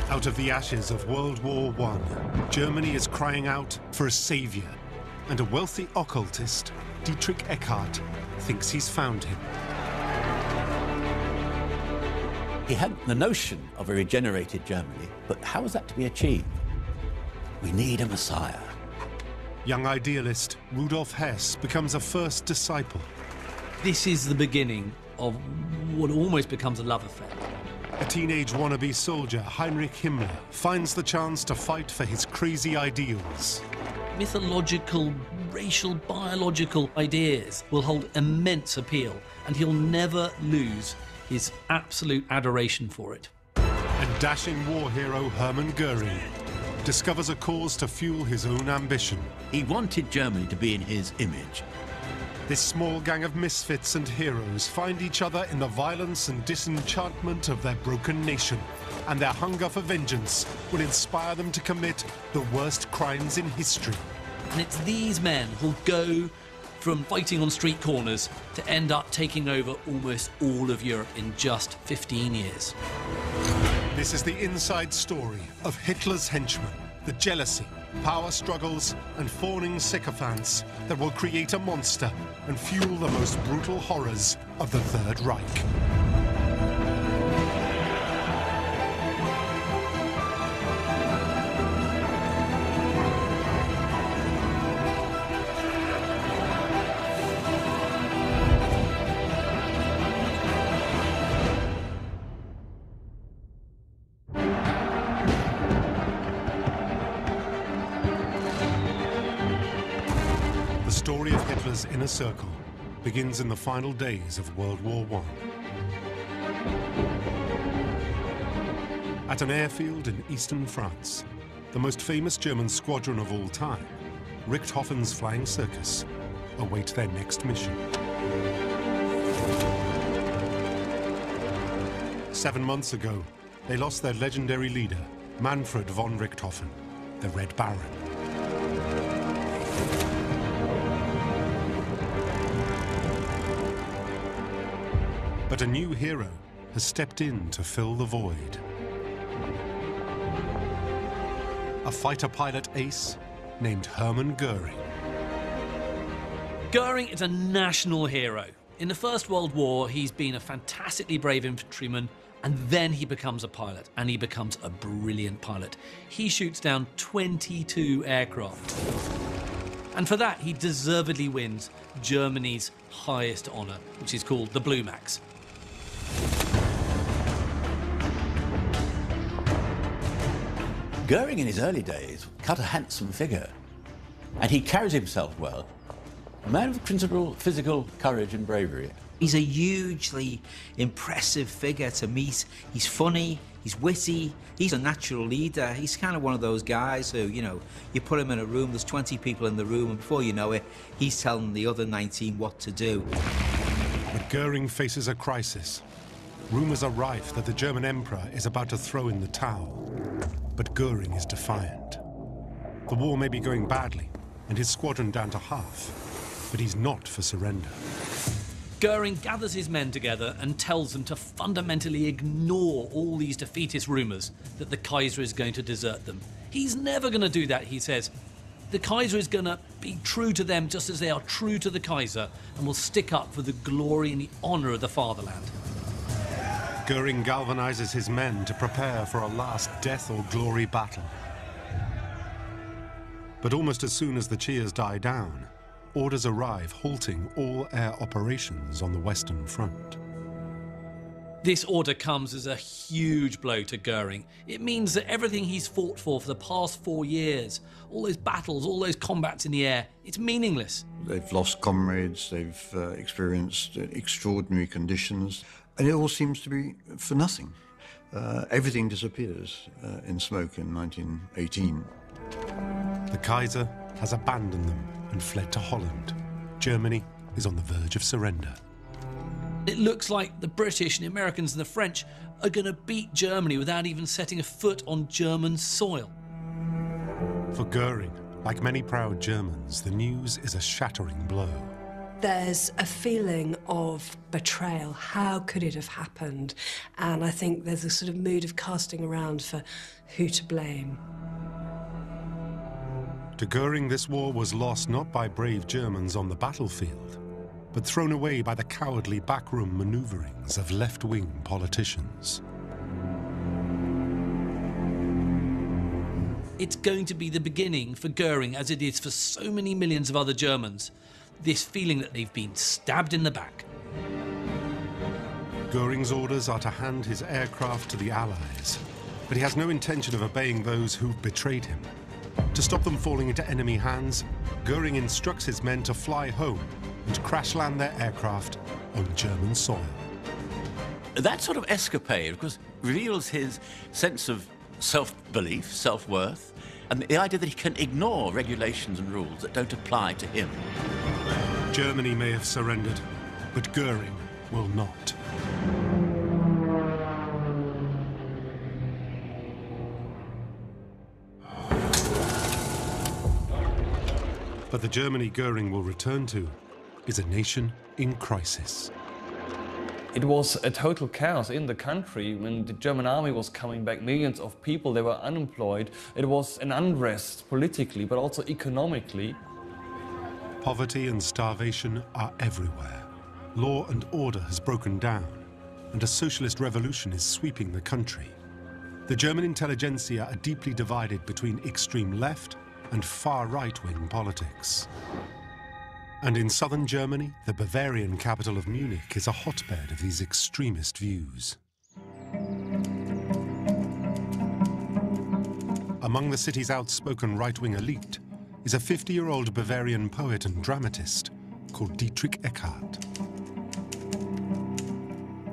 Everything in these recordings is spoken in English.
Out of the ashes of World War I, Germany is crying out for a savior, and a wealthy occultist, Dietrich Eckart, thinks he's found him. He had the notion of a regenerated Germany, but how was that to be achieved? We need a Messiah. Young idealist Rudolf Hess becomes a first disciple. This is the beginning of what almost becomes a love affair. A teenage wannabe soldier, Heinrich Himmler, finds the chance to fight for his crazy ideals. Mythological, racial, biological ideas will hold immense appeal, and he'll never lose his absolute adoration for it. And dashing war hero Hermann Goering discovers a cause to fuel his own ambition. He wanted Germany to be in his image. This small gang of misfits and heroes find each other in the violence and disenchantment of their broken nation, and their hunger for vengeance will inspire them to commit the worst crimes in history. And it's these men who'll go from fighting on street corners to end up taking over almost all of Europe in just 15 years. This is the inside story of Hitler's henchmen, the jealousy, power struggles, and fawning sycophants that will create a monster and fuel the most brutal horrors of the Third Reich. The story of Hitler's inner circle begins in the final days of World War I. At an airfield in eastern France, the most famous German squadron of all time, Richthofen's Flying Circus, await their next mission. 7 months ago, they lost their legendary leader, Manfred von Richthofen, the Red Baron. But a new hero has stepped in to fill the void. A fighter pilot ace named Hermann Goering. Goering is a national hero. In the First World War, he's been a fantastically brave infantryman, and then he becomes a pilot, and he becomes a brilliant pilot. He shoots down 22 aircraft. And for that, he deservedly wins Germany's highest honor, which is called the Blue Max. Goering in his early days cut a handsome figure, and he carries himself well. A man of considerable physical courage and bravery. He's a hugely impressive figure to meet. He's funny, he's witty, he's a natural leader. He's kind of one of those guys who, you know, you put him in a room, there's 20 people in the room, and before you know it, he's telling the other 19 what to do. But Goering faces a crisis. Rumors are rife that the German emperor is about to throw in the towel. But Goering is defiant. The war may be going badly, and his squadron down to half, but he's not for surrender. Goering gathers his men together and tells them to fundamentally ignore all these defeatist rumours that the Kaiser is going to desert them. He's never going to do that, he says. The Kaiser is going to be true to them just as they are true to the Kaiser, and will stick up for the glory and the honour of the fatherland. Goering galvanizes his men to prepare for a last death or glory battle. But almost as soon as the cheers die down, orders arrive halting all air operations on the Western Front. This order comes as a huge blow to Goering. It means that everything he's fought for the past 4 years, all those battles, all those combats in the air, it's meaningless. They've lost comrades, they've experienced extraordinary conditions, and it all seems to be for nothing. Everything disappears in smoke in 1918. The Kaiser has abandoned them and fled to Holland. Germany is on the verge of surrender. It looks like the British and the Americans and the French are going to beat Germany without even setting a foot on German soil. For Goering, like many proud Germans, the news is a shattering blow. There's a feeling of betrayal. How could it have happened? And I think there's a sort of mood of casting around for who to blame. To Goering, this war was lost not by brave Germans on the battlefield, but thrown away by the cowardly backroom maneuverings of left-wing politicians. It's going to be the beginning for Goering, as it is for so many millions of other Germans, this feeling that they've been stabbed in the back. Goering's orders are to hand his aircraft to the Allies, but he has no intention of obeying those who've betrayed him. To stop them falling into enemy hands, Goering instructs his men to fly home and crash land their aircraft on German soil. That sort of escapade, of course, reveals his sense of self-belief, self-worth, and the idea that he can ignore regulations and rules that don't apply to him. Germany may have surrendered, but Goering will not. But the Germany Goering will return to is a nation in crisis. It was a total chaos in the country when the German army was coming back. Millions of people, they were unemployed. It was an unrest politically, but also economically. Poverty and starvation are everywhere. Law and order has broken down, and a socialist revolution is sweeping the country. The German intelligentsia are deeply divided between extreme left and far right-wing politics. And in southern Germany, the Bavarian capital of Munich is a hotbed of these extremist views. Among the city's outspoken right-wing elite is a 50-year-old Bavarian poet and dramatist called Dietrich Eckart.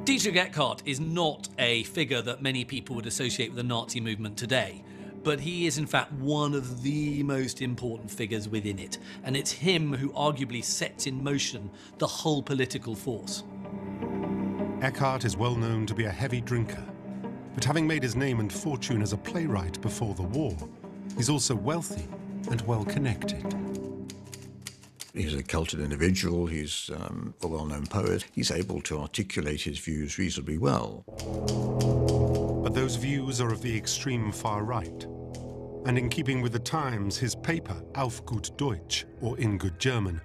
Dietrich Eckart is not a figure that many people would associate with the Nazi movement today, but he is in fact one of the most important figures within it, and it's him who arguably sets in motion the whole political force. Eckart is well known to be a heavy drinker, but having made his name and fortune as a playwright before the war, he's also wealthy and well-connected. He's a cultured individual, he's a well-known poet, he's able to articulate his views reasonably well. But those views are of the extreme far right. And in keeping with the times, his paper, Auf gut Deutsch, or In Good German,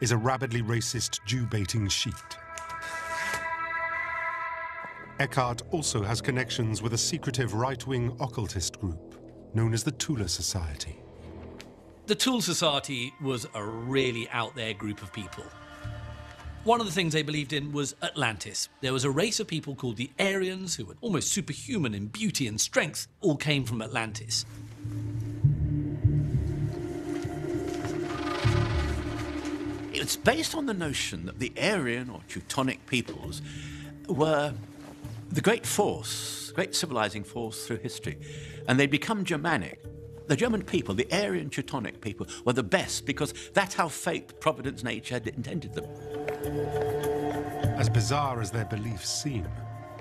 is a rabidly racist Jew-baiting sheet. Eckart also has connections with a secretive right-wing occultist group known as the Thule Society. The Thule Society was a really out-there group of people. One of the things they believed in was Atlantis. There was a race of people called the Aryans, who were almost superhuman in beauty and strength, all came from Atlantis. It's based on the notion that the Aryan or Teutonic peoples were the great force, great civilizing force through history, and they'd become Germanic. The German people, the Aryan Teutonic people, were the best because that's how fate, providence, nature had intended them. As bizarre as their beliefs seem,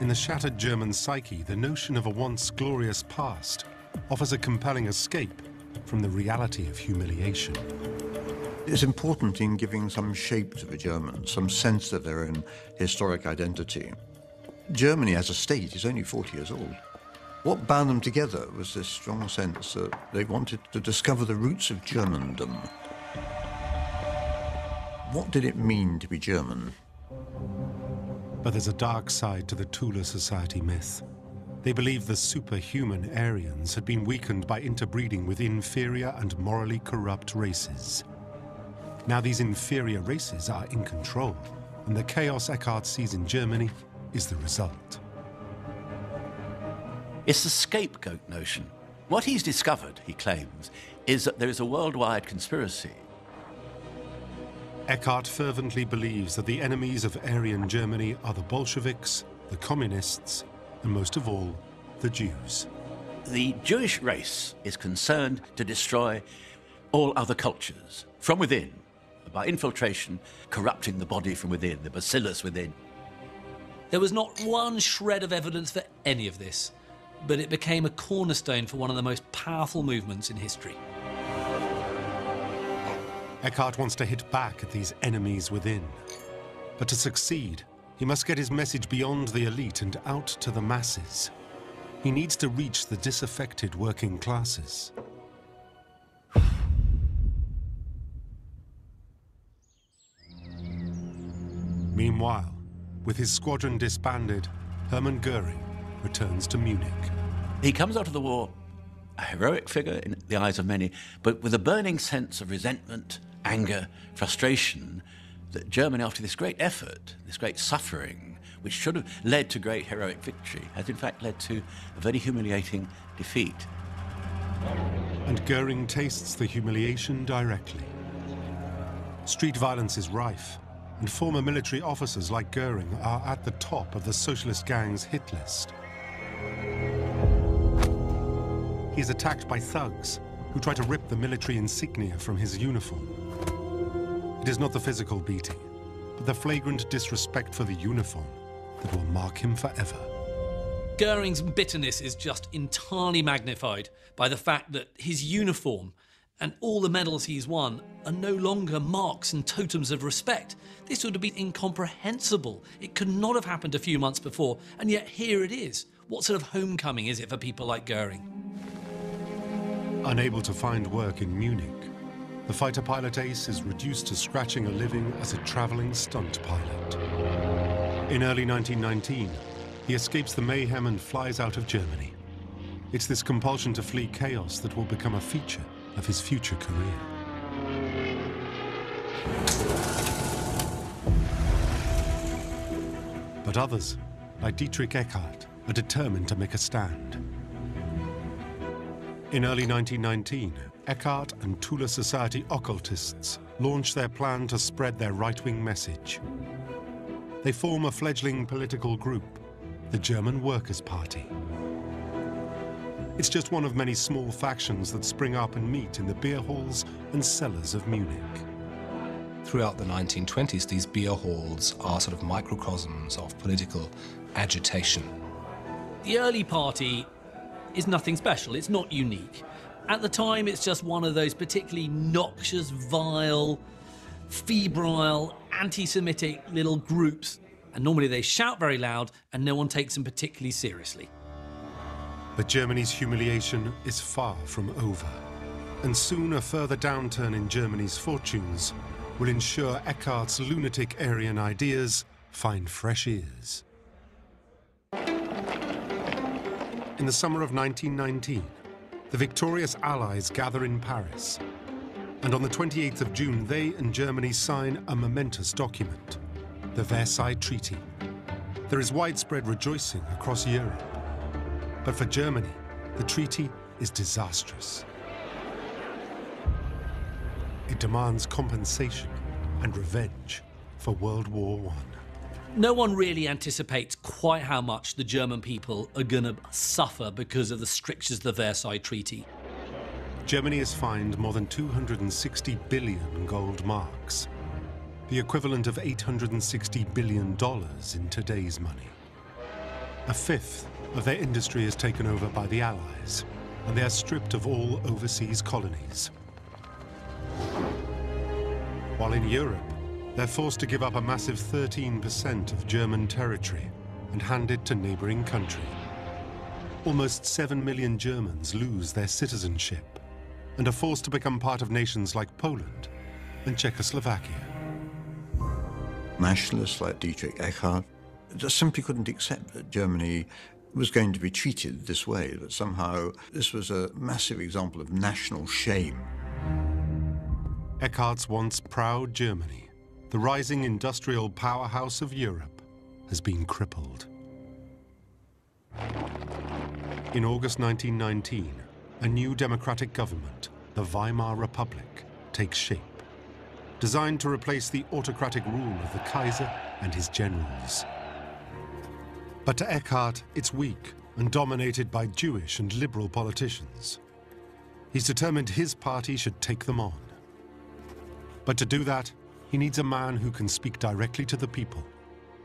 in the shattered German psyche, the notion of a once glorious past offers a compelling escape from the reality of humiliation. It's important in giving some shape to the Germans, some sense of their own historic identity. Germany as a state is only 40 years old. What bound them together was this strong sense that they wanted to discover the roots of Germandom. What did it mean to be German? But there's a dark side to the Thule Society myth. They believe the superhuman Aryans had been weakened by interbreeding with inferior and morally corrupt races. Now these inferior races are in control, and the chaos Eckart sees in Germany is the result. It's the scapegoat notion. What he's discovered, he claims, is that there is a worldwide conspiracy. Eckart fervently believes that the enemies of Aryan Germany are the Bolsheviks, the communists, and most of all, the Jews. The Jewish race is concerned to destroy all other cultures from within, by infiltration, corrupting the body from within, the bacillus within. There was not one shred of evidence for any of this, but it became a cornerstone for one of the most powerful movements in history. Eckhart wants to hit back at these enemies within. But to succeed, he must get his message beyond the elite and out to the masses. He needs to reach the disaffected working classes. Meanwhile, with his squadron disbanded, Hermann Goering returns to Munich. He comes out of the war a heroic figure in the eyes of many, but with a burning sense of resentment, anger, frustration that Germany, after this great effort, this great suffering, which should have led to great heroic victory, has in fact led to a very humiliating defeat. And Goering tastes the humiliation directly. Street violence is rife, and former military officers like Goering are at the top of the socialist gang's hit list. He is attacked by thugs who try to rip the military insignia from his uniform. It is not the physical beating, but the flagrant disrespect for the uniform that will mark him forever. Goering's bitterness is just entirely magnified by the fact that his uniform and all the medals he's won are no longer marks and totems of respect. This would have been incomprehensible. It could not have happened a few months before, and yet here it is. What sort of homecoming is it for people like Goering? Unable to find work in Munich, the fighter pilot ace is reduced to scratching a living as a travelling stunt pilot. In early 1919, he escapes the mayhem and flies out of Germany. It's this compulsion to flee chaos that will become a feature of his future career. But others, like Dietrich Eckart, are determined to make a stand. In early 1919, Eckart and Tula Society occultists launch their plan to spread their right-wing message. They form a fledgling political group, the German Workers' Party. It's just one of many small factions that spring up and meet in the beer halls and cellars of Munich. Throughout the 1920s, these beer halls are sort of microcosms of political agitation. The early party is nothing special, it's not unique. At the time, it's just one of those particularly noxious, vile, febrile, anti-Semitic little groups. And normally they shout very loud and no one takes them particularly seriously. But Germany's humiliation is far from over. And soon a further downturn in Germany's fortunes will ensure Eckart's lunatic Aryan ideas find fresh ears. In the summer of 1919, the victorious Allies gather in Paris. And on the 28th of June, they and Germany sign a momentous document, the Versailles Treaty. There is widespread rejoicing across Europe. But for Germany, the treaty is disastrous. It demands compensation and revenge for World War I. No one really anticipates quite how much the German people are going to suffer because of the strictures of the Versailles Treaty. Germany is fined more than 260 billion gold marks, the equivalent of $860 billion in today's money. A fifth of their industry is taken over by the Allies, and they are stripped of all overseas colonies. While in Europe, they're forced to give up a massive 13% of German territory and hand it to neighboring country. Almost 7 million Germans lose their citizenship and are forced to become part of nations like Poland and Czechoslovakia. Nationalists like Dietrich Eckart just simply couldn't accept that Germany was going to be treated this way, that somehow this was a massive example of national shame. Eckart's once proud Germany, the rising industrial powerhouse of Europe, has been crippled. In August 1919, a new democratic government, the Weimar Republic, takes shape, designed to replace the autocratic rule of the Kaiser and his generals. But to Eckart, it's weak and dominated by Jewish and liberal politicians. He's determined his party should take them on. But to do that, he needs a man who can speak directly to the people,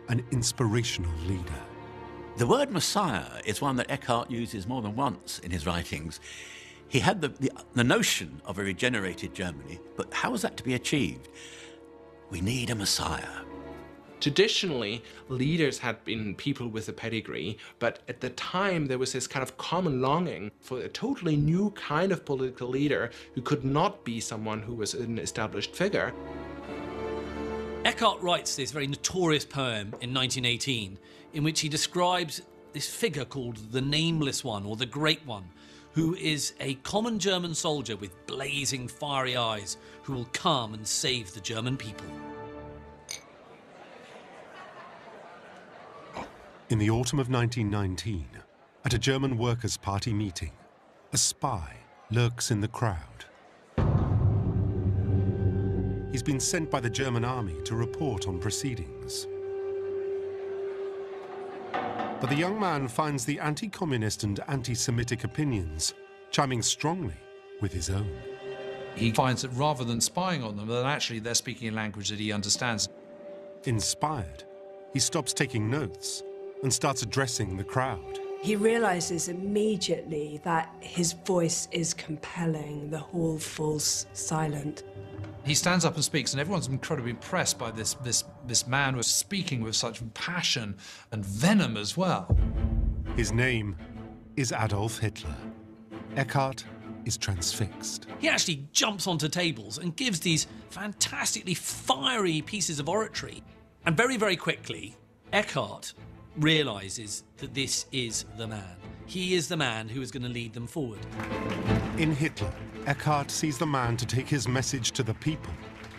an inspirational leader. The word Messiah is one that Eckart uses more than once in his writings. He had the notion of a regenerated Germany, but how was that to be achieved? We need a Messiah. Traditionally, leaders had been people with a pedigree, but at the time there was this kind of common longing for a totally new kind of political leader who could not be someone who was an established figure. Eckhart writes this very notorious poem in 1918 in which he describes this figure called the Nameless One, or the Great One, who is a common German soldier with blazing fiery eyes who will come and save the German people. In the autumn of 1919, at a German Workers' Party meeting, a spy lurks in the crowd. He's been sent by the German army to report on proceedings. But the young man finds the anti-communist and anti-Semitic opinions chiming strongly with his own. He finds that rather than spying on them, that actually they're speaking a language that he understands. Inspired, he stops taking notes and starts addressing the crowd. He realizes immediately that his voice is compelling. The hall falls silent. He stands up and speaks, and everyone's incredibly impressed by this man who's speaking with such passion and venom as well. His name is Adolf Hitler. Eckhart is transfixed. He actually jumps onto tables and gives these fantastically fiery pieces of oratory. And very, very quickly, Eckhart realizes that this is the man. He is the man who is going to lead them forward. In Hitler, Eckhart sees the man to take his message to the people,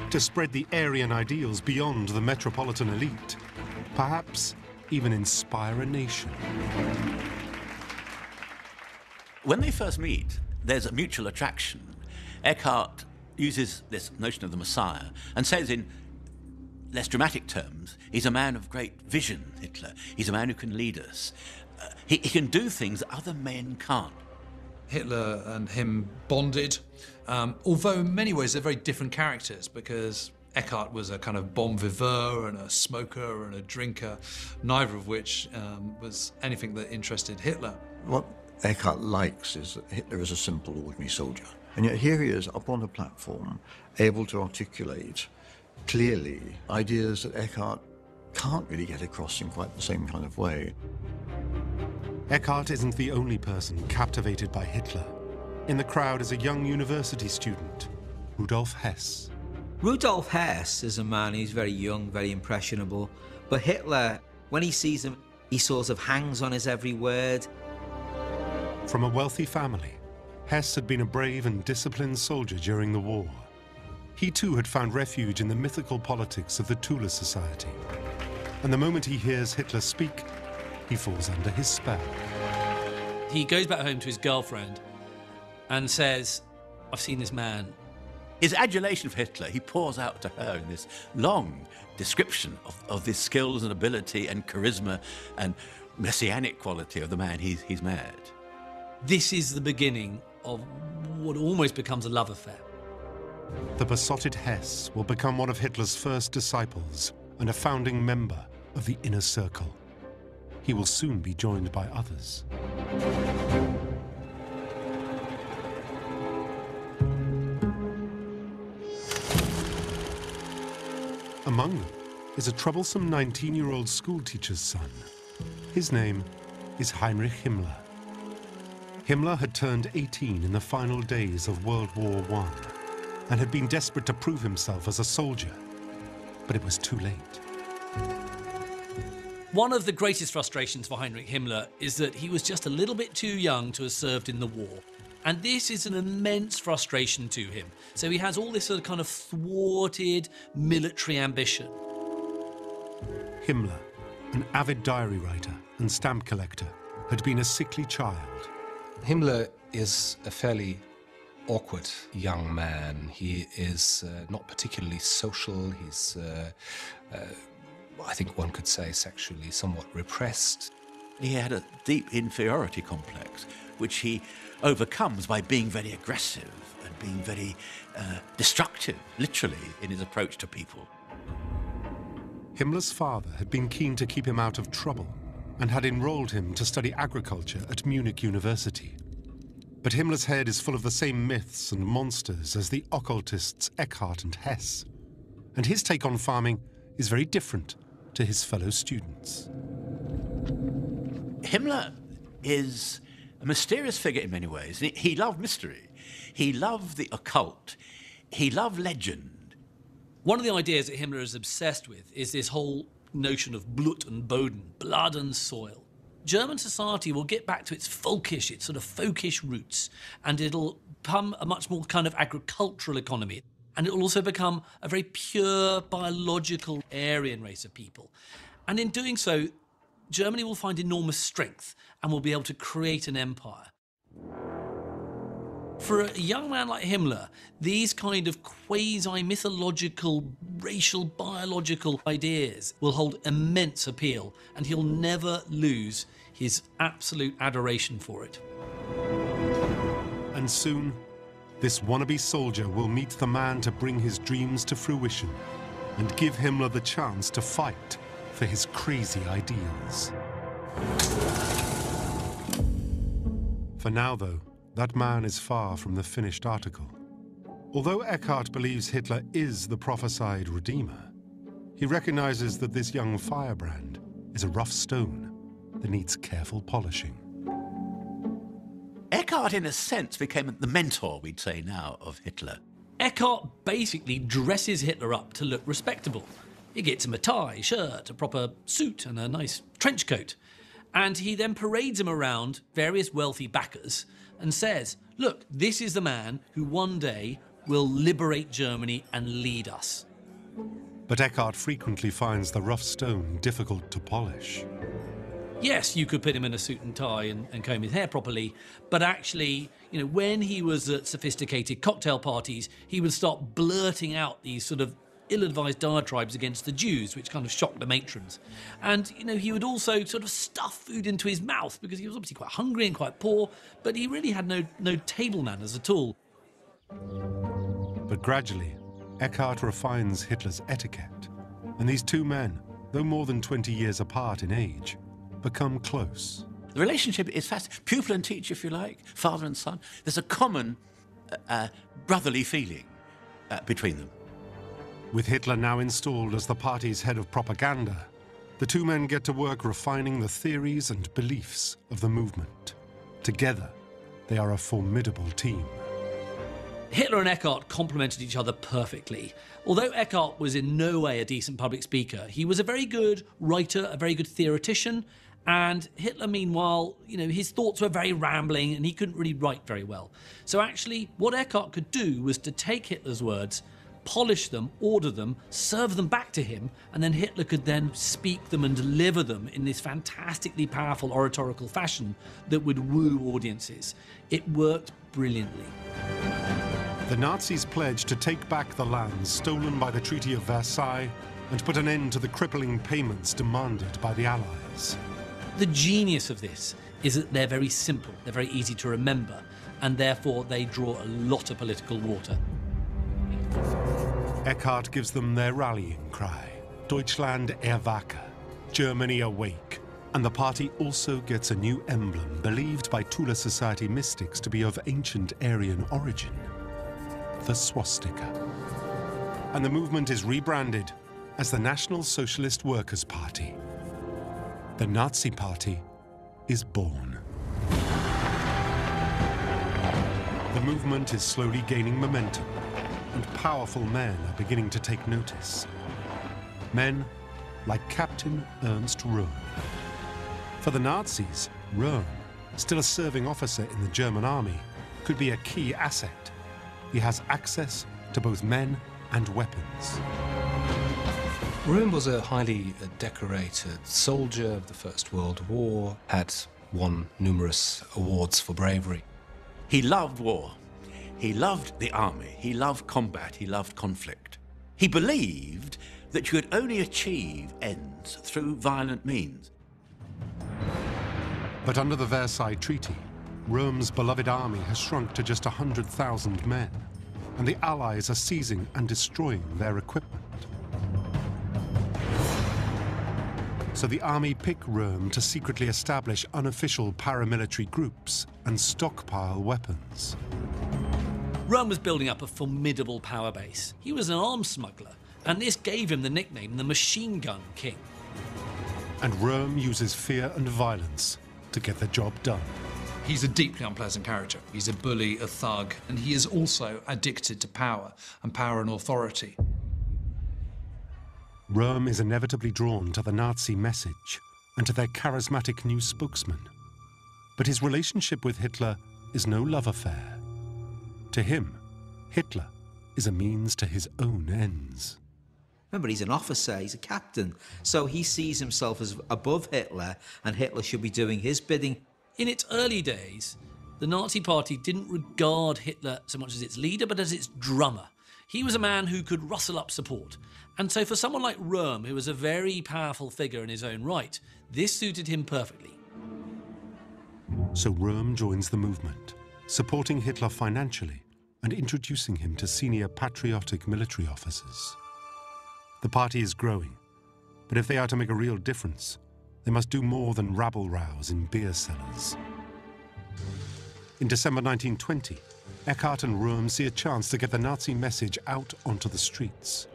to spread the Aryan ideals beyond the metropolitan elite, perhaps even inspire a nation. When they first meet, there's a mutual attraction. Eckhart uses this notion of the Messiah and says in less dramatic terms, he's a man of great vision, Hitler. He's a man who can lead us. He can do things that other men can't. Hitler and him bonded, although in many ways they're very different characters, because Eckhart was a kind of bon vivant and a smoker and a drinker, neither of which was anything that interested Hitler. What Eckhart likes is that Hitler is a simple, ordinary soldier. And yet here he is up on a platform, able to articulate clearly ideas that Eckhart can't really get across in quite the same kind of way. Eckhart isn't the only person captivated by Hitler. In the crowd is a young university student, Rudolf Hess. Rudolf Hess is a man who's very young, very impressionable. But Hitler, when he sees him, he sort of hangs on his every word. From a wealthy family, Hess had been a brave and disciplined soldier during the war. He too had found refuge in the mythical politics of the Tula Society. And the moment he hears Hitler speak, he falls under his spell. He goes back home to his girlfriend and says, I've seen this man. His adulation for Hitler, he pours out to her in this long description of the skills and ability and charisma and messianic quality of the man he's met. This is the beginning of what almost becomes a love affair. The besotted Hess will become one of Hitler's first disciples and a founding member of the inner circle. He will soon be joined by others. Among them is a troublesome 19-year-old schoolteacher's son. His name is Heinrich Himmler. Himmler had turned 18 in the final days of World War I and had been desperate to prove himself as a soldier, but it was too late. One of the greatest frustrations for Heinrich Himmler is that he was just a little bit too young to have served in the war. And this is an immense frustration to him. So he has all this sort of kind of thwarted military ambition. Himmler, an avid diary writer and stamp collector, had been a sickly child. Himmler is a fairly awkward young man. He is not particularly social. He's, I think one could say, sexually somewhat repressed. He had a deep inferiority complex, which he overcomes by being very aggressive and being very destructive, literally, in his approach to people. Himmler's father had been keen to keep him out of trouble and had enrolled him to study agriculture at Munich University. But Himmler's head is full of the same myths and monsters as the occultists Eckhart and Hess. And his take on farming is very different to his fellow students. Himmler is a mysterious figure in many ways. He loved mystery. He loved the occult. He loved legend. One of the ideas that Himmler is obsessed with is this whole notion of Blut und Boden, blood and soil. German society will get back to its folkish, its sort of folkish roots, and it'll become a much more kind of agricultural economy. And it will also become a very pure, biological, Aryan race of people. And in doing so, Germany will find enormous strength and will be able to create an empire. For a young man like Himmler, these kind of quasi-mythological, racial, biological ideas will hold immense appeal, and he'll never lose his absolute adoration for it. And soon, this wannabe soldier will meet the man to bring his dreams to fruition and give Himmler the chance to fight for his crazy ideals. For now, though, that man is far from the finished article. Although Eckhart believes Hitler is the prophesied redeemer, he recognizes that this young firebrand is a rough stone that needs careful polishing. Eckhart, in a sense, became the mentor, we'd say now, of Hitler. Eckhart basically dresses Hitler up to look respectable. He gets him a tie, shirt, a proper suit and a nice trench coat. And he then parades him around various wealthy backers and says, look, this is the man who one day will liberate Germany and lead us. But Eckhart frequently finds the rough stone difficult to polish. Yes, you could put him in a suit and tie and comb his hair properly, but actually, you know, when he was at sophisticated cocktail parties, he would start blurting out these sort of ill-advised diatribes against the Jews, which kind of shocked the matrons. And, you know, he would also sort of stuff food into his mouth because he was obviously quite hungry and quite poor, but he really had no table manners at all. But gradually, Eckhart refines Hitler's etiquette, and these two men, though more than 20 years apart in age, become close. The relationship is fascinating. Pupil and teacher, if you like, father and son. There's a common brotherly feeling between them. With Hitler now installed as the party's head of propaganda, the two men get to work refining the theories and beliefs of the movement. Together, they are a formidable team. Hitler and Eckhart complemented each other perfectly. Although Eckhart was in no way a decent public speaker, he was a very good writer, a very good theoretician, and Hitler, meanwhile, you know, his thoughts were very rambling and he couldn't really write very well. So actually, what Eckhart could do was to take Hitler's words, polish them, order them, serve them back to him, and then Hitler could then speak them and deliver them in this fantastically powerful oratorical fashion that would woo audiences. It worked brilliantly. The Nazis pledged to take back the lands stolen by the Treaty of Versailles and put an end to the crippling payments demanded by the Allies. The genius of this is that they're very simple, they're very easy to remember, and therefore they draw a lot of political water. Eckhart gives them their rallying cry, Deutschland erwache, Germany awake. And the party also gets a new emblem believed by Tula Society mystics to be of ancient Aryan origin, the swastika. And the movement is rebranded as the National Socialist Workers' Party. The Nazi Party is born. The movement is slowly gaining momentum, and powerful men are beginning to take notice. Men like Captain Ernst Röhm. For the Nazis, Röhm, still a serving officer in the German army, could be a key asset. He has access to both men and weapons. Röhm was a highly decorated soldier of the First World War, had won numerous awards for bravery. He loved war. He loved the army. He loved combat. He loved conflict. He believed that you could only achieve ends through violent means. But under the Versailles Treaty, Röhm's beloved army has shrunk to just 100,000 men, and the Allies are seizing and destroying their equipment. So the army pick Röhm to secretly establish unofficial paramilitary groups and stockpile weapons. Röhm was building up a formidable power base. He was an arms smuggler, and this gave him the nickname the Machine Gun King. And Röhm uses fear and violence to get the job done. He's a deeply unpleasant character. He's a bully, a thug, and he is also addicted to power and authority. Röhm is inevitably drawn to the Nazi message and to their charismatic new spokesman. But his relationship with Hitler is no love affair. To him, Hitler is a means to his own ends. Remember, he's an officer, he's a captain, so he sees himself as above Hitler, and Hitler should be doing his bidding. In its early days, the Nazi Party didn't regard Hitler so much as its leader, but as its drummer. He was a man who could rustle up support. And so for someone like Röhm, who was a very powerful figure in his own right, this suited him perfectly. So Röhm joins the movement, supporting Hitler financially and introducing him to senior patriotic military officers. The party is growing, but if they are to make a real difference, they must do more than rabble-rouse in beer cellars. In December 1920, Eckart and Röhm see a chance to get the Nazi message out onto the streets.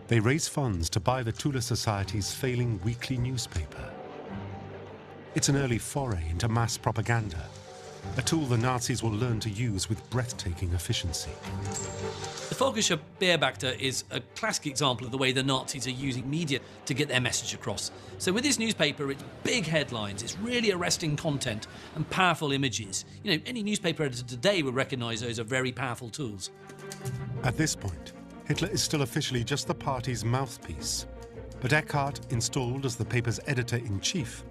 They raise funds to buy the Tula Society's failing weekly newspaper. It's an early foray into mass propaganda, a tool the Nazis will learn to use with breathtaking efficiency. The Völkischer Beobachter is a classic example of the way the Nazis are using media to get their message across. So with this newspaper, it's big headlines, it's really arresting content and powerful images. You know, any newspaper editor today would recognise those are very powerful tools. At this point, Hitler is still officially just the party's mouthpiece. But Eckart, installed as the paper's editor-in-chief,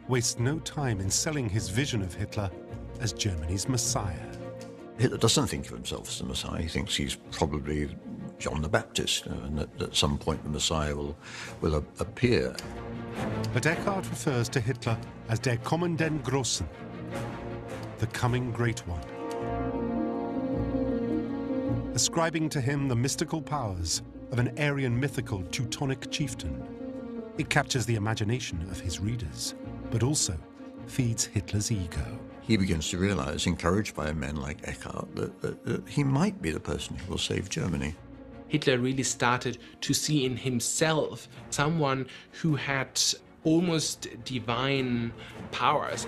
wastes no time in selling his vision of Hitler as Germany's Messiah. Hitler doesn't think of himself as the Messiah. He thinks he's probably John the Baptist, and that at some point the Messiah will appear. But Eckart refers to Hitler as der kommenden Großen, the coming great one, ascribing to him the mystical powers of an Aryan mythical Teutonic chieftain. It captures the imagination of his readers, but also feeds Hitler's ego. He begins to realize, encouraged by men like Eckart, that he might be the person who will save Germany. Hitler really started to see in himself someone who had almost divine powers.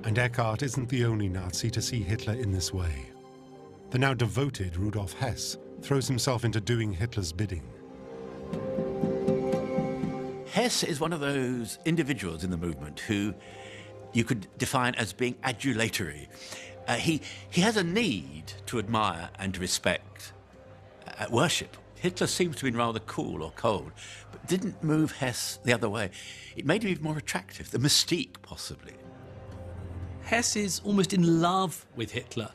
And Eckart isn't the only Nazi to see Hitler in this way. The now devoted Rudolf Hess throws himself into doing Hitler's bidding. Hess is one of those individuals in the movement who you could define as being adulatory. He has a need to admire and to respect, worship. Hitler seems to have been rather cool or cold, but didn't move Hess the other way. It made him even more attractive, the mystique, possibly. Hess is almost in love with Hitler.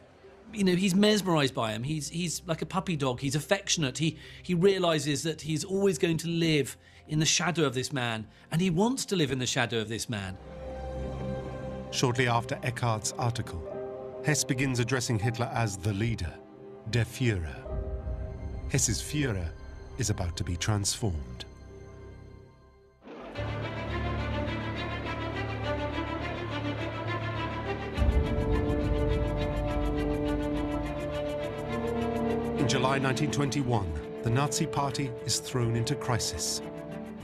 You know, he's mesmerised by him. He's like a puppy dog. He's affectionate. He realises that he's always going to live in the shadow of this man, and he wants to live in the shadow of this man. Shortly after Eckart's article, Hess begins addressing Hitler as the leader, der Führer. Hess's Führer is about to be transformed. In July 1921, the Nazi Party is thrown into crisis.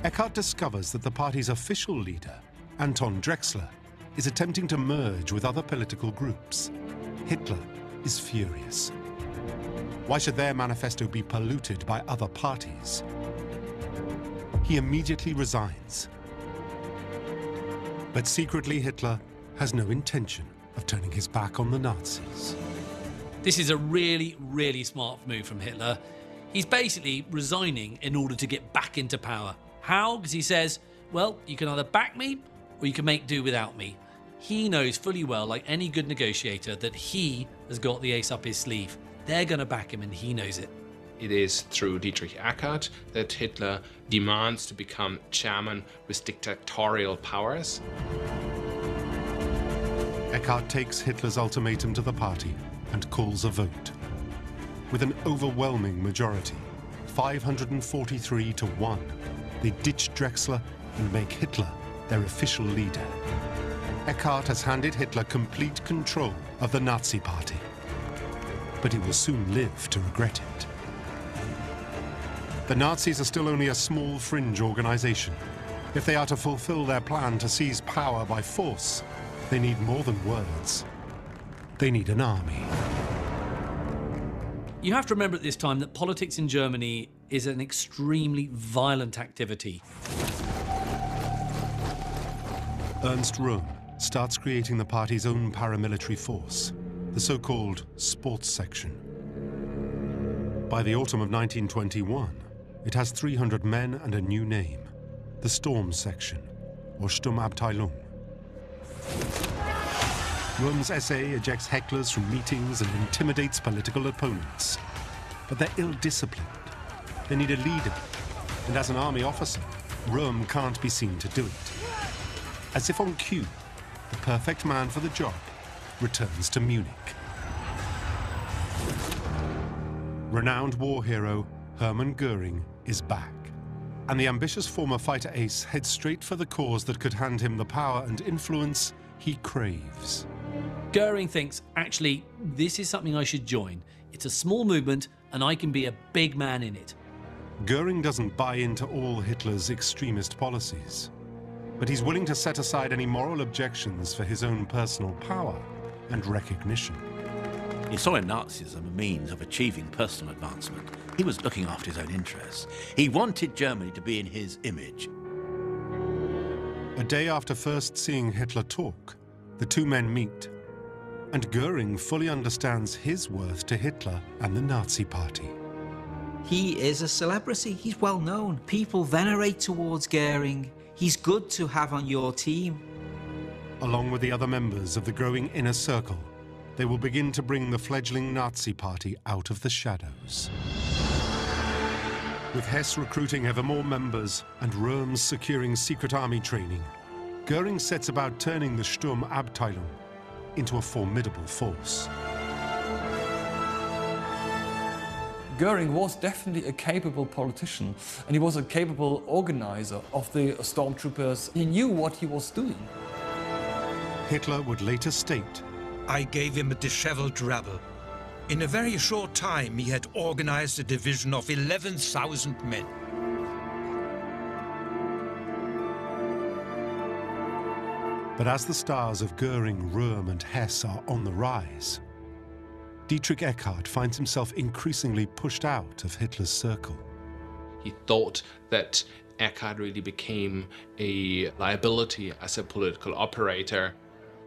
Eckart discovers that the party's official leader, Anton Drexler, is attempting to merge with other political groups. Hitler is furious. Why should their manifesto be polluted by other parties? He immediately resigns. But secretly, Hitler has no intention of turning his back on the Nazis. This is a really, really smart move from Hitler. He's basically resigning in order to get back into power. How? Because he says, well, you can either back me or you can make do without me. He knows fully well, like any good negotiator, that he has got the ace up his sleeve. They're going to back him and he knows it. It is through Dietrich Eckart that Hitler demands to become chairman with dictatorial powers. Eckart takes Hitler's ultimatum to the party and calls a vote. With an overwhelming majority, 543 to 1, they ditch Drexler and make Hitler their official leader. Eckart has handed Hitler complete control of the Nazi Party, but he will soon live to regret it. The Nazis are still only a small fringe organization. If they are to fulfill their plan to seize power by force, they need more than words. They need an army. You have to remember at this time that politics in Germany is an extremely violent activity. Ernst Röhm starts creating the party's own paramilitary force, the so-called sports section. By the autumn of 1921, it has 300 men and a new name, the Storm Section, or Sturmabteilung. Röhm's SA ejects hecklers from meetings and intimidates political opponents. But they're ill-disciplined. They need a leader, and as an army officer, Röhm can't be seen to do it. As if on cue, the perfect man for the job returns to Munich. Renowned war hero Hermann Göring is back, and the ambitious former fighter ace heads straight for the cause that could hand him the power and influence he craves. Göring thinks, actually, this is something I should join. It's a small movement, and I can be a big man in it. Göring doesn't buy into all Hitler's extremist policies, but he's willing to set aside any moral objections for his own personal power and recognition. He saw in Nazism a means of achieving personal advancement. He was looking after his own interests. He wanted Germany to be in his image. A day after first seeing Hitler talk, the two men meet, and Göring fully understands his worth to Hitler and the Nazi Party. He is a celebrity. He's well known. People venerate towards Göring. He's good to have on your team. Along with the other members of the growing inner circle, they will begin to bring the fledgling Nazi Party out of the shadows. With Hess recruiting ever more members and Röhm's securing secret army training, Göring sets about turning the Sturmabteilung into a formidable force. Göring was definitely a capable politician, and he was a capable organizer of the stormtroopers. He knew what he was doing. Hitler would later state, I gave him a disheveled rabble. In a very short time, he had organized a division of 11,000 men. But as the stars of Göring, Röhm and Hess are on the rise, Dietrich Eckart finds himself increasingly pushed out of Hitler's circle. He thought that Eckart really became a liability as a political operator.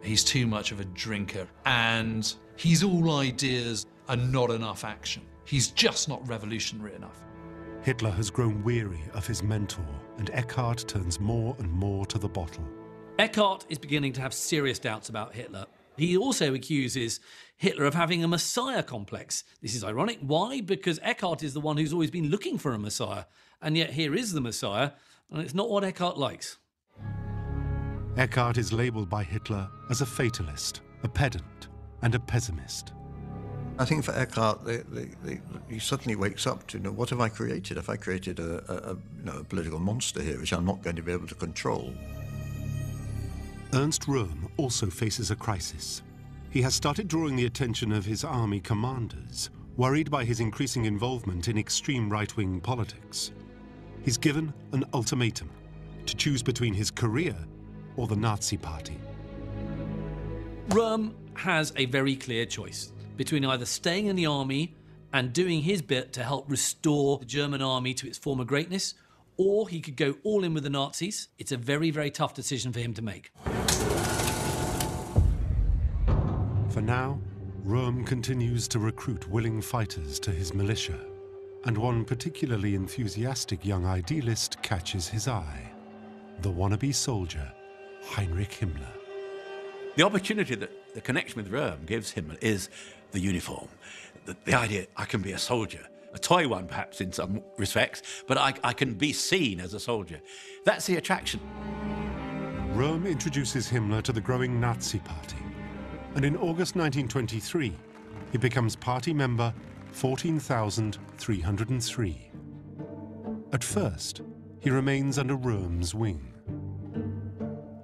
He's too much of a drinker, and he's all ideas and not enough action. He's just not revolutionary enough. Hitler has grown weary of his mentor, and Eckart turns more and more to the bottle. Eckart is beginning to have serious doubts about Hitler. He also accuses Hitler of having a messiah complex. This is ironic. Why? Because Eckart is the one who's always been looking for a messiah, and yet here is the messiah, and it's not what Eckart likes. Eckart is labelled by Hitler as a fatalist, a pedant, and a pessimist. I think for Eckart, he suddenly wakes up to, what have I created? Have I created a political monster here, which I'm not going to be able to control? Ernst Röhm also faces a crisis. He has started drawing the attention of his army commanders, worried by his increasing involvement in extreme right-wing politics. He's given an ultimatum to choose between his career or the Nazi Party. Röhm has a very clear choice between either staying in the army and doing his bit to help restore the German army to its former greatness, or he could go all in with the Nazis. It's a very, very tough decision for him to make. For now, Röhm continues to recruit willing fighters to his militia, and one particularly enthusiastic young idealist catches his eye, the wannabe soldier, Heinrich Himmler. The opportunity that the connection with Röhm gives him is the uniform. The idea I can be a soldier, a toy one perhaps in some respects, but I can be seen as a soldier. That's the attraction. Röhm introduces Himmler to the growing Nazi Party, and in August 1923, he becomes party member 14,303. At first, he remains under Rome's wing.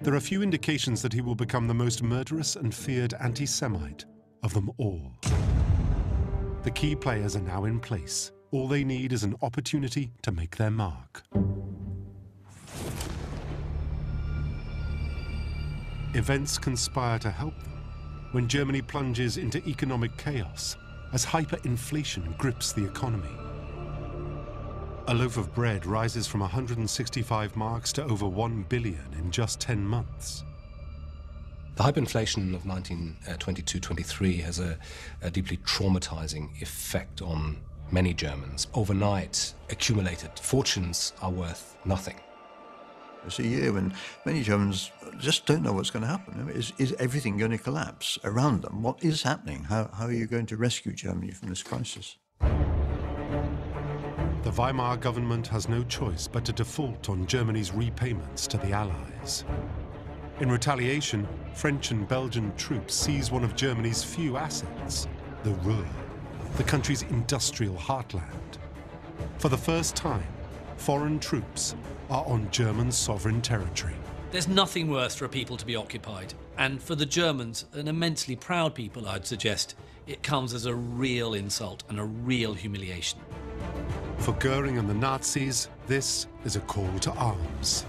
There are few indications that he will become the most murderous and feared anti-Semite of them all. The key players are now in place. All they need is an opportunity to make their mark. Events conspire to help them when Germany plunges into economic chaos as hyperinflation grips the economy. A loaf of bread rises from 165 marks to over 1 billion in just 10 months. The hyperinflation of 1922-23 has a deeply traumatizing effect on many Germans. Overnight, accumulated fortunes are worth nothing. It's a year when many Germans just don't know what's going to happen. I mean, is everything going to collapse around them? What is happening? How are you going to rescue Germany from this crisis? The Weimar government has no choice but to default on Germany's repayments to the Allies. In retaliation, French and Belgian troops seize one of Germany's few assets, the Ruhr, the country's industrial heartland. For the first time, foreign troops are on German sovereign territory. There's nothing worse for a people to be occupied. And for the Germans, an immensely proud people, I'd suggest, it comes as a real insult and a real humiliation. For Goering and the Nazis, this is a call to arms.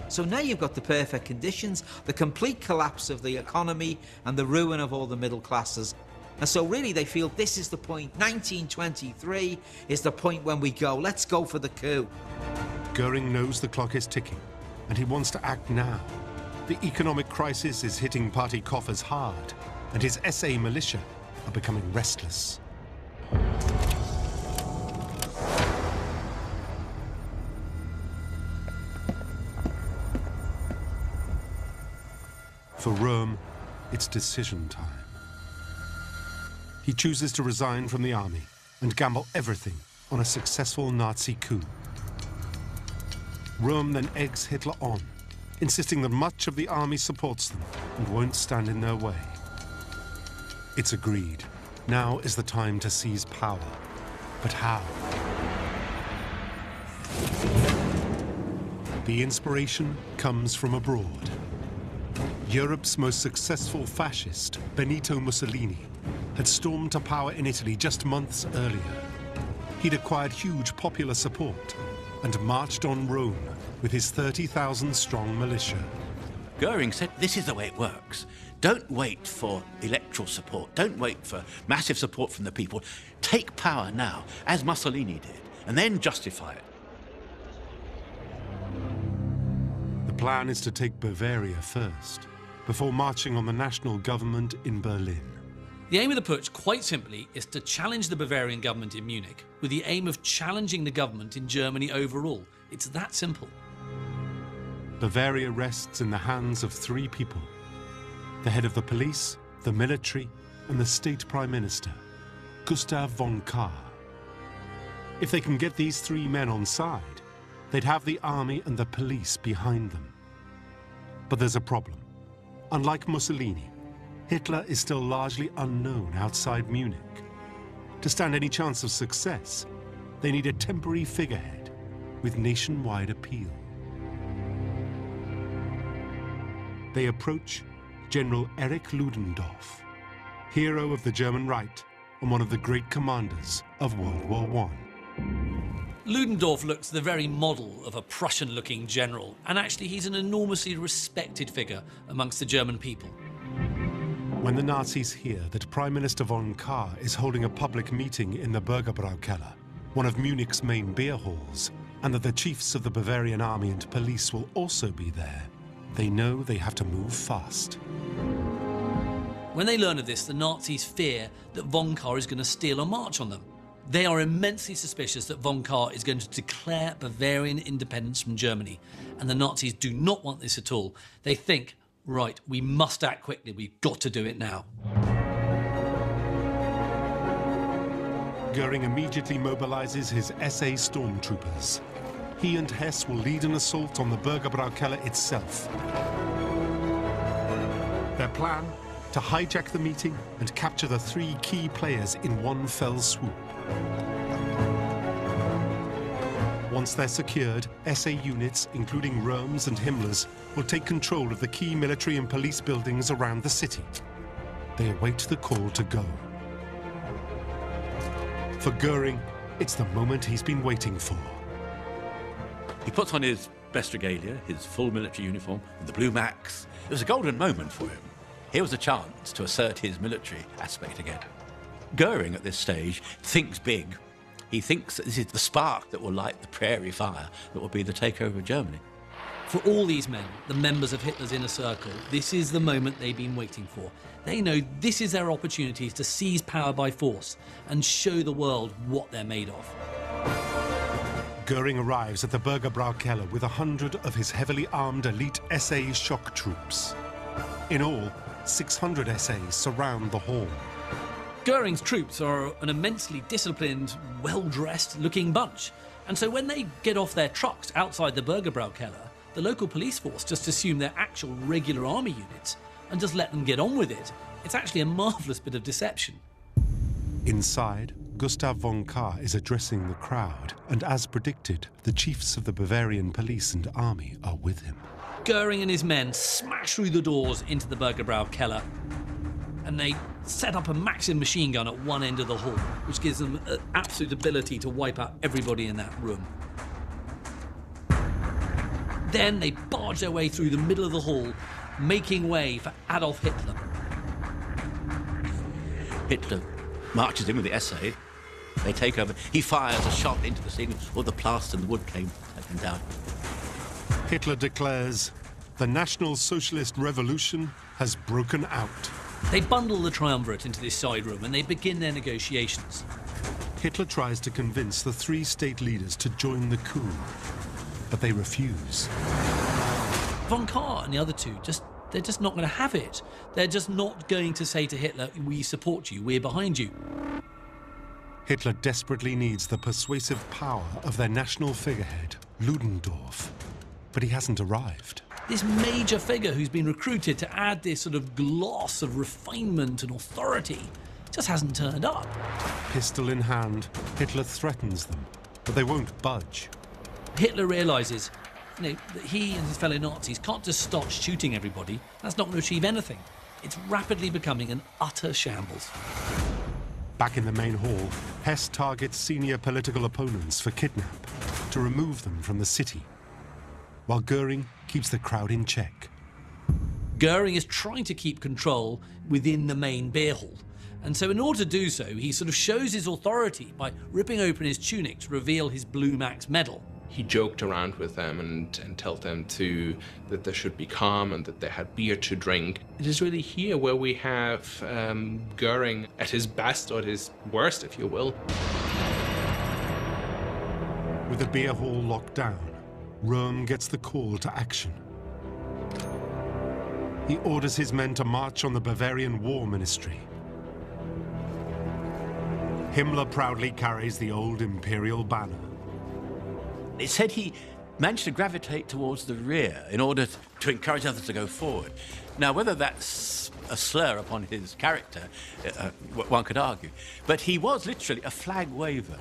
So now you've got the perfect conditions, the complete collapse of the economy and the ruin of all the middle classes. And so really they feel this is the point. 1923 is the point when we go. Let's go for the coup. Goering knows the clock is ticking, and he wants to act now. The economic crisis is hitting party coffers hard, and his SA militia are becoming restless. For Röhm, it's decision time. He chooses to resign from the army and gamble everything on a successful Nazi coup. Röhm then eggs Hitler on, insisting that much of the army supports them and won't stand in their way. It's agreed. Now is the time to seize power. But how? The inspiration comes from abroad. Europe's most successful fascist, Benito Mussolini, had stormed to power in Italy just months earlier. He'd acquired huge popular support and marched on Rome with his 30,000-strong militia. Goering said, this is the way it works. Don't wait for electoral support. Don't wait for massive support from the people. Take power now, as Mussolini did, and then justify it. The plan is to take Bavaria first, before marching on the national government in Berlin. The aim of the putsch, quite simply, is to challenge the Bavarian government in Munich with the aim of challenging the government in Germany overall. It's that simple. Bavaria rests in the hands of three people: the head of the police, the military, and the state prime minister, Gustav von Kahr. If they can get these three men on side, they'd have the army and the police behind them. But there's a problem. Unlike Mussolini, Hitler is still largely unknown outside Munich. To stand any chance of success, they need a temporary figurehead with nationwide appeal. They approach General Erich Ludendorff, hero of the German right and one of the great commanders of World War I. Ludendorff looks the very model of a Prussian-looking general, and actually he's an enormously respected figure amongst the German people. When the Nazis hear that Prime Minister von Kahr is holding a public meeting in the Bürgerbraukeller, one of Munich's main beer halls, and that the chiefs of the Bavarian army and police will also be there, they know they have to move fast. When they learn of this, the Nazis fear that von Kahr is going to steal a march on them. They are immensely suspicious that von Kahr is going to declare Bavarian independence from Germany, and the Nazis do not want this at all. They think, right, we must act quickly, we've got to do it now. Goering immediately mobilizes his SA stormtroopers. He and Hess will lead an assault on the Bürgerbraukeller itself. Their plan? To hijack the meeting and capture the three key players in one fell swoop. Once they're secured, SA units, including Ρωες and Himmlers, will take control of the key military and police buildings around the city. They await the call to go. For Göring, it's the moment he's been waiting for. He puts on his best regalia, his full military uniform, with the blue max. It was a golden moment for him. Here was a chance to assert his military aspect again. Göring, at this stage, thinks big. He thinks that this is the spark that will light the prairie fire that will be the takeover of Germany. For all these men, the members of Hitler's inner circle, this is the moment they've been waiting for. They know this is their opportunity to seize power by force and show the world what they're made of. Göring arrives at the Bürgerbrau Keller with 100 of his heavily armed elite SA shock troops. In all, 600 SAs surround the hall. Göring's troops are an immensely disciplined, well-dressed looking bunch. And so when they get off their trucks outside the Bürgerbrau Keller, the local police force just assume they're actual regular army units and just let them get on with it. It's actually a marvellous bit of deception. Inside, Gustav von Kahr is addressing the crowd, and as predicted, the chiefs of the Bavarian police and army are with him. Göring and his men smash through the doors into the Bürgerbrau Keller, and they set up a Maxim machine gun at one end of the hall, which gives them an absolute ability to wipe out everybody in that room. Then they barge their way through the middle of the hall, making way for Adolf Hitler. Hitler marches in with the SA. They take over. He fires a shot into the ceiling. All the plaster and the wood came down. Hitler declares, "The National Socialist Revolution has broken out." They bundle the triumvirate into this side room and they begin their negotiations. Hitler tries to convince the three state leaders to join the coup, but they refuse. Von Kahr and the other two, they're just not going to have it. They're just not going to say to Hitler, "We support you, we're behind you." Hitler desperately needs the persuasive power of their national figurehead, Ludendorff, but he hasn't arrived. This major figure who's been recruited to add this sort of gloss of refinement and authority just hasn't turned up. Pistol in hand, Hitler threatens them, but they won't budge. Hitler realises, that he and his fellow Nazis can't just start shooting everybody. That's not going to achieve anything. It's rapidly becoming an utter shambles. Back in the main hall, Hess targets senior political opponents for kidnap to remove them from the city, while Göring keeps the crowd in check. Göring is trying to keep control within the main beer hall. And so in order to do so, he sort of shows his authority by ripping open his tunic to reveal his Blue Max medal. He joked around with them and told them that they should be calm and that they had beer to drink. It is really here where we have Göring at his best, or at his worst, if you will. With the beer hall locked down, Röhm gets the call to action. He orders his men to march on the Bavarian War Ministry. Himmler proudly carries the old imperial banner. It said he managed to gravitate towards the rear in order to encourage others to go forward. Now, whether that's a slur upon his character, one could argue, but he was literally a flag waver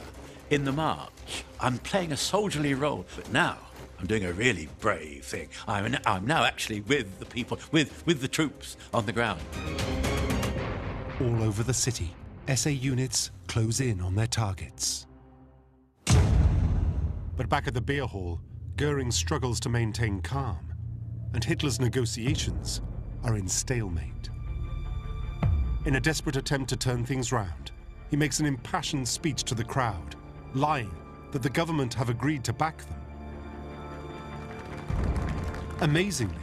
in the march. I'm playing a soldierly role, but now I'm doing a really brave thing. I'm now actually with the people, with the troops on the ground. All over the city, SA units close in on their targets. But back at the beer hall, Göring struggles to maintain calm, and Hitler's negotiations are in stalemate. In a desperate attempt to turn things round, he makes an impassioned speech to the crowd, lying that the government have agreed to back them. Amazingly,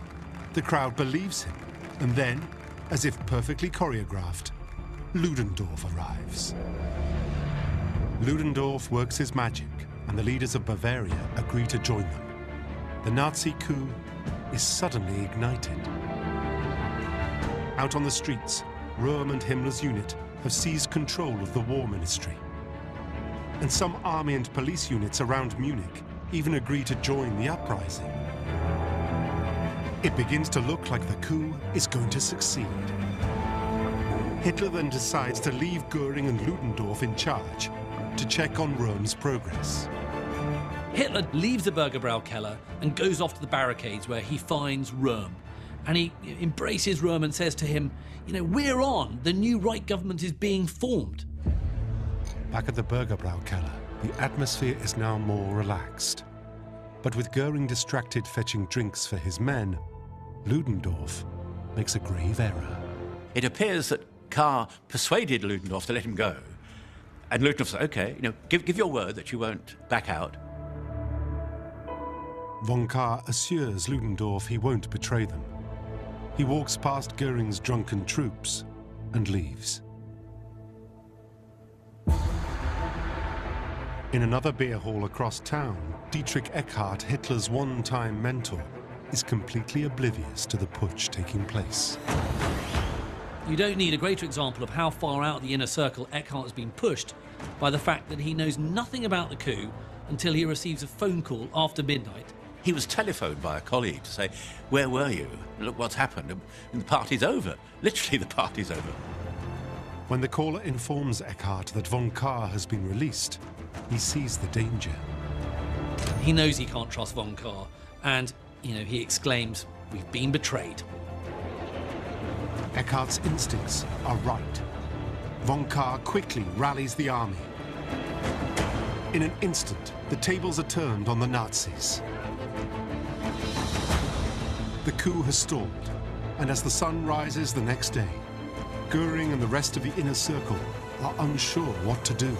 the crowd believes him, and then, as if perfectly choreographed, Ludendorff arrives. Ludendorff works his magic, and the leaders of Bavaria agree to join them. The Nazi coup is suddenly ignited. Out on the streets, Röhm and Himmler's unit have seized control of the war ministry. And some army and police units around Munich even agree to join the uprising. It begins to look like the coup is going to succeed. Hitler then decides to leave Göring and Ludendorff in charge to check on Rome's progress. Hitler leaves the Bürgerbrau Keller and goes off to the barricades where he finds Röhm. And he embraces Röhm and says to him, you know, we're on, the new right government is being formed. Back at the Bürgerbrau Keller, the atmosphere is now more relaxed. But with Goering distracted fetching drinks for his men, Ludendorff makes a grave error. It appears that Kahr persuaded Ludendorff to let him go. And Ludendorff said, OK, you know, give your word that you won't back out. Von Kahr assures Ludendorff he won't betray them. He walks past Goering's drunken troops and leaves. In another beer hall across town, Dietrich Eckart, Hitler's one-time mentor, is completely oblivious to the putsch taking place. You don't need a greater example of how far out the inner circle Eckart has been pushed by the fact that he knows nothing about the coup until he receives a phone call after midnight. He was telephoned by a colleague to say, where were you? Look what's happened. And the party's over. Literally, the party's over. When the caller informs Eckart that Von Kahr has been released, he sees the danger. He knows he can't trust Von Kahr, and, you know, he exclaims, we've been betrayed. Eckart's instincts are right. Von Kahr quickly rallies the army. In an instant, the tables are turned on the Nazis. The coup has stalled, and as the sun rises the next day, Goering and the rest of the inner circle are unsure what to do.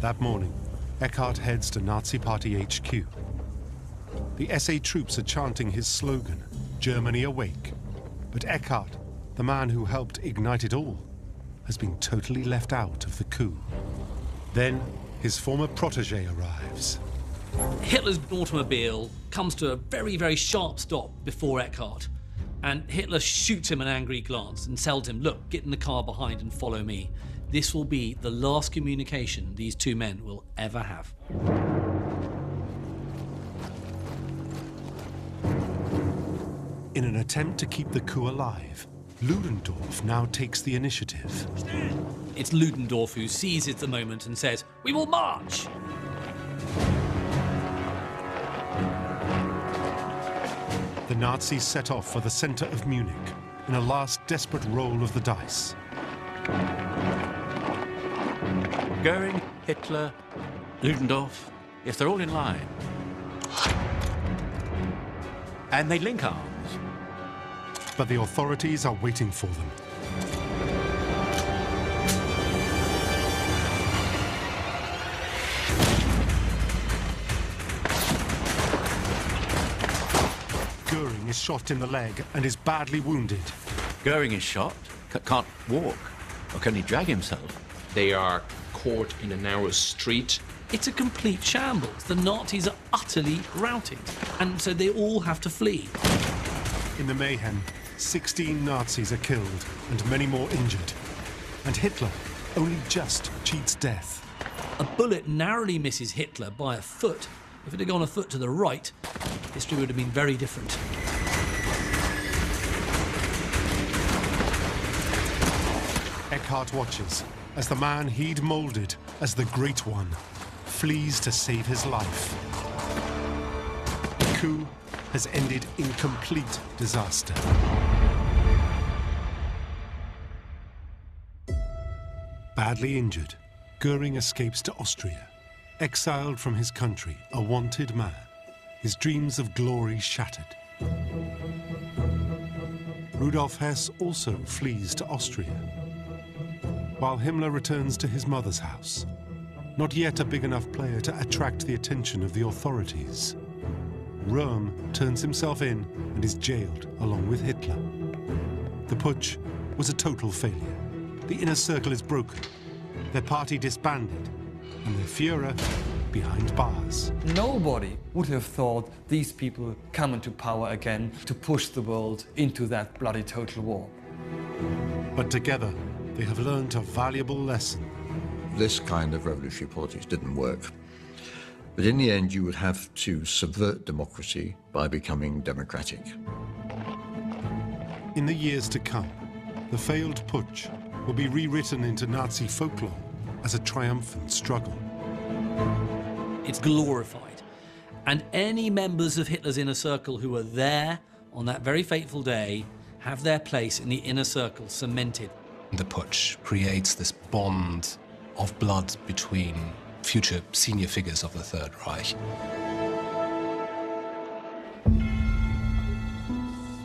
That morning, Eckart heads to Nazi Party HQ. The SA troops are chanting his slogan, Germany awake. But Eckart, the man who helped ignite it all, has been totally left out of the coup. Then, his former protégé arrives. Hitler's automobile comes to a very, very sharp stop before Eckart, and Hitler shoots him an angry glance and tells him, look, get in the car behind and follow me. This will be the last communication these two men will ever have. In an attempt to keep the coup alive, Ludendorff now takes the initiative. It's Ludendorff who seizes the moment and says, we will march! The Nazis set off for the center of Munich in a last desperate roll of the dice. Goering, Hitler, Ludendorff, yes, they're all in line. And they link arms. But the authorities are waiting for them. Goering is shot in the leg and is badly wounded. Goering is shot, can't walk, or can he drag himself? They are caught in a narrow street. It's a complete shambles. The Nazis are utterly routed, and so they all have to flee. In the mayhem, 16 Nazis are killed and many more injured. And Hitler only just cheats death. A bullet narrowly misses Hitler by a foot. If it had gone a foot to the right, history would have been very different. Eckart watches as the man he'd moulded as the Great One flees to save his life. The coup has ended in complete disaster. Badly injured, Goering escapes to Austria. Exiled from his country, a wanted man, his dreams of glory shattered. Rudolf Hess also flees to Austria, while Himmler returns to his mother's house, not yet a big enough player to attract the attention of the authorities. Röhm turns himself in and is jailed along with Hitler. The putsch was a total failure. The inner circle is broken, their party disbanded, and their Führer behind bars. Nobody would have thought these people come into power again to push the world into that bloody total war. But together, they have learned a valuable lesson. This kind of revolutionary politics didn't work. But in the end, you would have to subvert democracy by becoming democratic. In the years to come, the failed putsch will be rewritten into Nazi folklore as a triumphant struggle. It's glorified. And any members of Hitler's inner circle who were there on that very fateful day have their place in the inner circle cemented. The putsch creates this bond of blood between future senior figures of the Third Reich.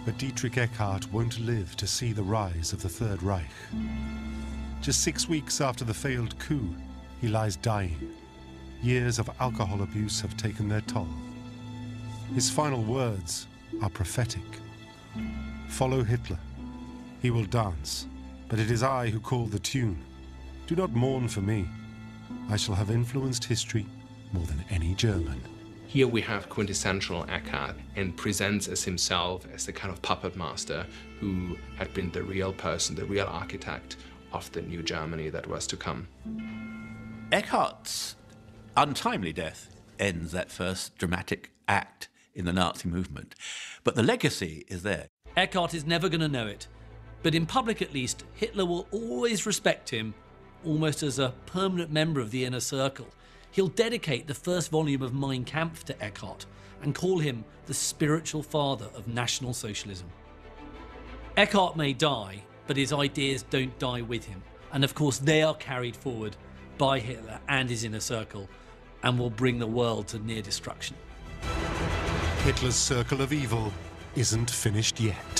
But Dietrich Eckart won't live to see the rise of the Third Reich. Just 6 weeks after the failed coup, he lies dying. Years of alcohol abuse have taken their toll. His final words are prophetic. Follow Hitler. He will dance, but it is I who call the tune. Do not mourn for me. I shall have influenced history more than any German. Here we have quintessential Eckart, and presents as himself as the kind of puppet master who had been the real person, the real architect of the new Germany that was to come. Eckart's untimely death ends that first dramatic act in the Nazi movement, but the legacy is there. Eckart is never going to know it, but in public at least, Hitler will always respect him, almost as a permanent member of the inner circle. He'll dedicate the first volume of Mein Kampf to Eckart and call him the spiritual father of National Socialism. Eckart may die, but his ideas don't die with him. And of course, they are carried forward by Hitler and his inner circle and will bring the world to near destruction. Hitler's circle of evil isn't finished yet.